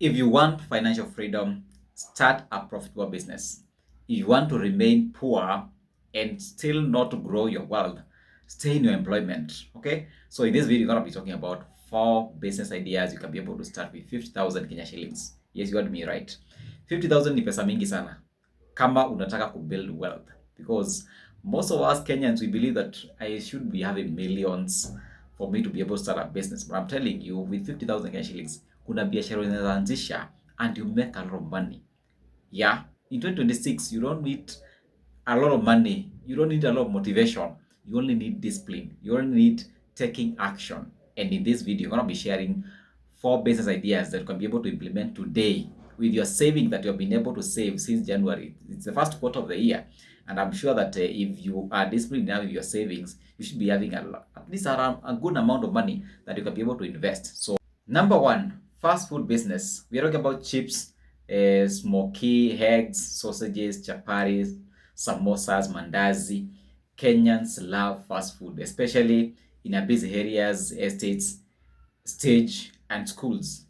If you want financial freedom, start a profitable business. If you want to remain poor and still not to grow your wealth, stay in your employment. Okay? So in this video, we're going to be talking about 4 business ideas you can be able to start with 50,000 Kenya shillings. Yes, you heard me right. 50,000 ni pesa mingi sana kama unataka to build wealth, because most of us Kenyans, we believe that I should be having millions for me to be able to start a business. But I'm telling you, with 50,000 Kenya shillings, kuna biashara unaanzisha and you make a lot of money. Yeah, in 2026, you don't need a lot of money. You don't need a lot of motivation. You only need discipline. You only need taking action. And in this video, I'm going to be sharing 4 business ideas that you can be able to implement today with your saving that you've been able to save since January. It's the first quarter of the year. And I'm sure that if you are disciplined now with your savings, you should be having at least around a good amount of money that you can be able to invest. So, number 1, fast food business. We are talking about chips, smoky eggs, sausages, chapatis, samosas, mandazi. Kenyans love fast food, especially in our busy areas, estates, stage, and schools.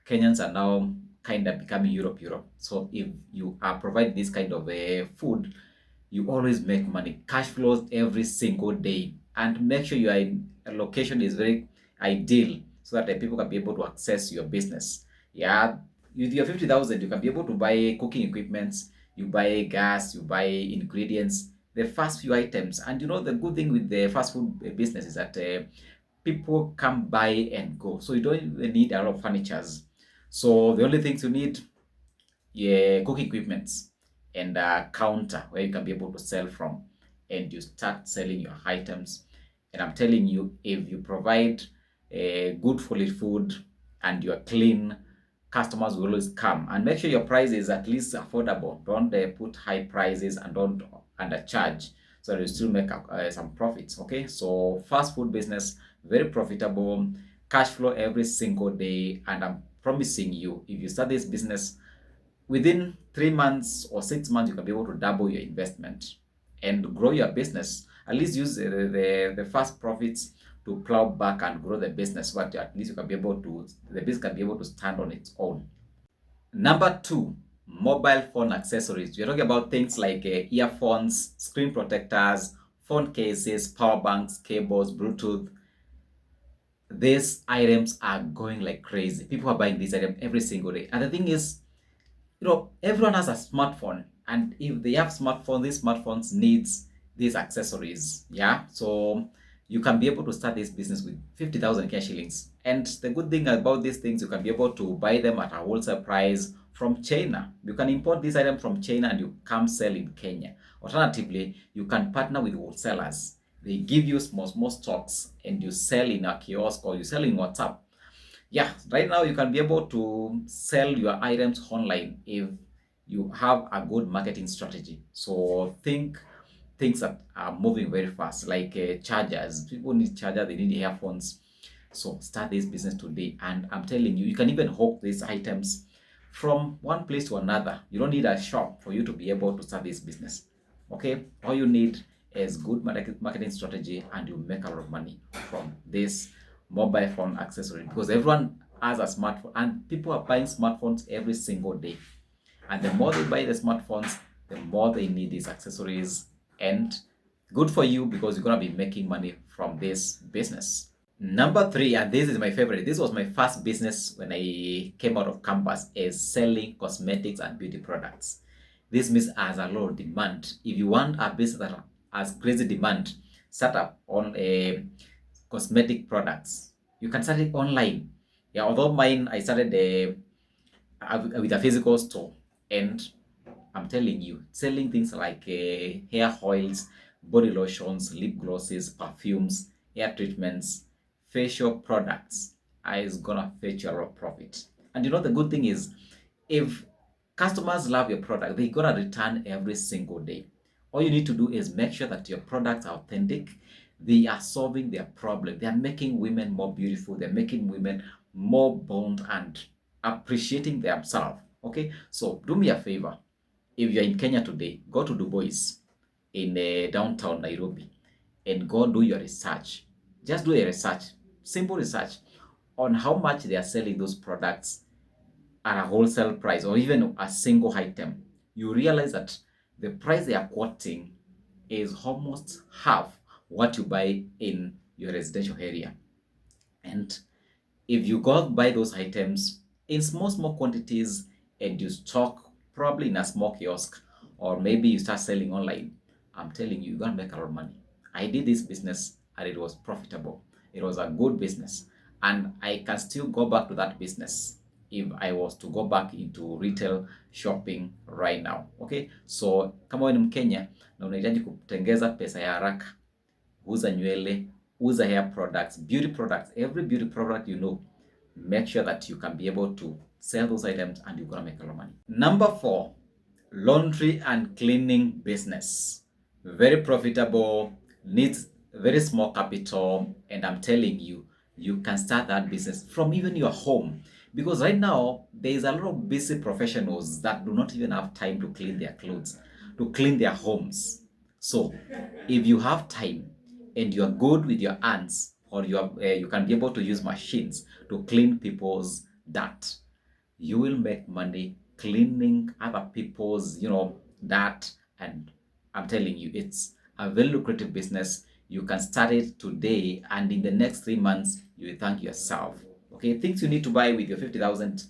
Kenyans are now kind of becoming Europe. So if you are providing this kind of food, you always make money. Cash flows every single day. And make sure your location is very ideal so that the people can be able to access your business. Yeah, with your 50,000, you can be able to buy cooking equipments, you buy gas, you buy ingredients, the first few items. And you know, the good thing with the fast food business is that people come buy and go. So you don't even need a lot of furnitures. So the only things you need, yeah, cooking equipments and a counter where you can be able to sell from, and you start selling your items. And I'm telling you, if you provide good quality food and you're clean, customers will always come. And make sure your price is at least affordable. Don't put high prices and don't undercharge, so that you still make some profits. Okay, so fast food business, very profitable, cash flow every single day. And I'm promising you, if you start this business, within 3 months or 6 months, you can be able to double your investment and grow your business. At least use the first profits to plow back and grow the business, but at least you can be able to, the business can be able to stand on its own. Number 2, mobile phone accessories. We're talking about things like earphones, screen protectors, phone cases, power banks, cables, Bluetooth. These items are going like crazy. People are buying these items every single day. And the thing is, you know, everyone has a smartphone, and if they have smartphone, these smartphones needs these accessories. Yeah, so you can be able to start this business with 50,000 cash shillings. And the good thing about these things, you can be able to buy them at a wholesale price from China. You can import these items from China and you come sell in Kenya. Alternatively, you can partner with wholesalers. They give you small stocks and you sell in a kiosk or you sell in WhatsApp. Yeah, right now you can be able to sell your items online if you have a good marketing strategy. So think things that are moving very fast, like chargers. People need chargers, they need earphones. So start this business today, and I'm telling you, you can even hawk these items from one place to another. You don't need a shop for you to be able to start this business. Okay, all you need is good marketing strategy, and you make a lot of money from this mobile phone accessory, because everyone has a smartphone and people are buying smartphones every single day. And the more they buy the smartphones, the more they need these accessories. And good for you, because you're going to be making money from this business. Number 3, and this is my favorite. This was my first business when I came out of campus, is selling cosmetics and beauty products. This means as a lot of demand. If you want a business that has crazy demand, start up on a cosmetic products. You can start it online. Yeah, although mine, I started with a physical store, and I'm telling you, selling things like hair oils, body lotions, lip glosses, perfumes, hair treatments, facial products is gonna fetch you a lot of profit. And you know, the good thing is, if customers love your product, they're gonna return every single day. All you need to do is make sure that your products are authentic. They are solving their problem. They are making women more beautiful. They're making women more bold and appreciating themselves. Okay, so do me a favor. If you're in Kenya today, go to Du Bois in downtown Nairobi and go do your research. Just do a research, simple research on how much they are selling those products at a wholesale price or even a single item, you realize that the price they are quoting is almost half what you buy in your residential area. And if you go buy those items in small quantities and you stock probably in a small kiosk, or maybe you start selling online, I'm telling you, you're gonna make a lot of money. I did this business and it was profitable. It was a good business, and I can still go back to that business if I was to go back into retail shopping right now. Okay, so kama wewe ni Mkenya na unahitaji kutengeza pesa ya haraka, uza nywele, uza hair products, beauty products, every beauty product you know, make sure that you can be able to sell those items and you're gonna make a lot of money. Number 4, laundry and cleaning business. Very profitable, needs very small capital, and I'm telling you, you can start that business from even your home. Because right now, there is a lot of busy professionals that do not even have time to clean their clothes, to clean their homes. So, if you have time and you are good with your hands, or you can be able to use machines to clean people's dirt, you will make money cleaning other people's, dirt. And I'm telling you, it's a very lucrative business. You can start it today, and in the next 3 months, you will thank yourself. Okay, things you need to buy with your 50,000: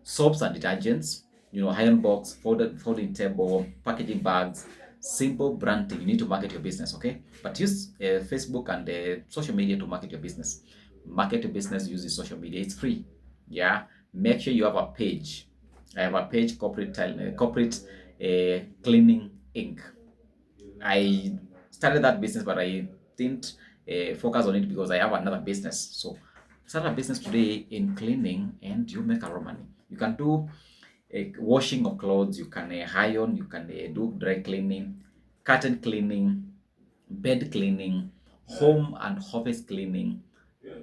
soaps and detergents, iron box, folding table, packaging bags, simple branding. You need to market your business, okay? But use Facebook and social media to market your business. Market your business using social media. It's free. Yeah. Make sure you have a page. I have a page, corporate cleaning Inc. I started that business, but I didn't focus on it because I have another business. So start a business today in cleaning, and you make a lot of money. You can do washing of clothes, you can iron, you can do dry cleaning, curtain cleaning, bed cleaning, home and office cleaning.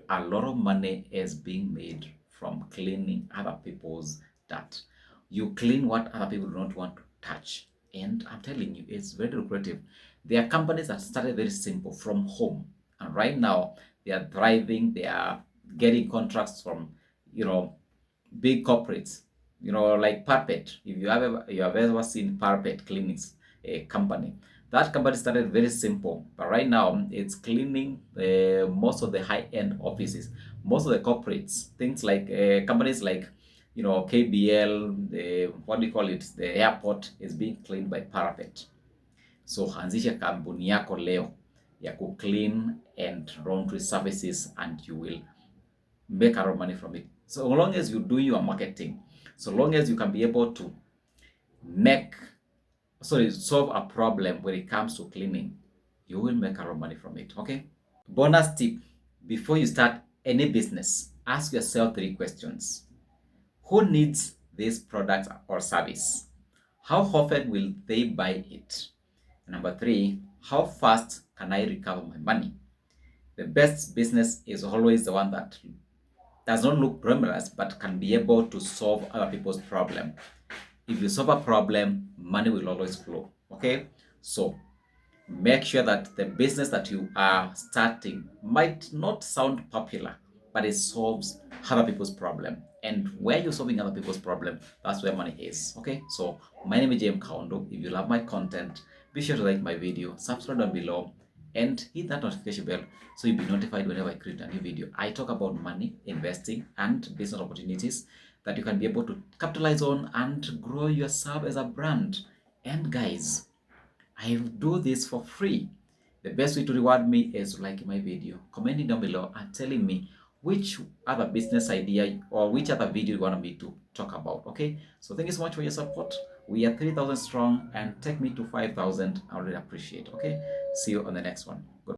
A lot of money is being made from cleaning other people's dirt. You clean what other people do not want to touch. And I'm telling you, it's very lucrative. There are companies that started very simple from home. And right now, they are thriving. They are getting contracts from, big corporates, like Parpet. If you have ever seen Parpet Clinics, a company, that company started very simple, but right now it's cleaning most of the high-end offices, most of the corporates, things like companies like KBL, what do you call it, the airport is being cleaned by Parapet. So anzisha kampuni yako leo ya ku clean and laundry services, and you will make a lot of money from it. So long as you do your marketing, so long as you can be able to solve a problem when it comes to cleaning, you will make a lot of money from it. Okay. Bonus tip: before you start any business, ask yourself 3 questions. Who needs this product or service? How often will they buy it? Number 3, how fast can I recover my money? The best business is always the one that does not look glamorous but can be able to solve other people's problem. If you solve a problem, money will always flow. Okay, so make sure that the business that you are starting might not sound popular, but it solves other people's problem. And where you're solving other people's problem, that's where money is. Okay, so my name is James Kaundo. If you love my content, be sure to like my video, subscribe down below, and hit that notification bell so you'll be notified whenever I create a new video. I talk about money, investing, and business opportunities that you can be able to capitalize on and grow yourself as a brand. And guys, I do this for free. The best way to reward me is liking my video, commenting down below, and telling me which other business idea or which other video you want me to talk about. Okay, so thank you so much for your support. We are 3,000 strong, and take me to 5,000. I really appreciate. Okay, see you on the next one. Good.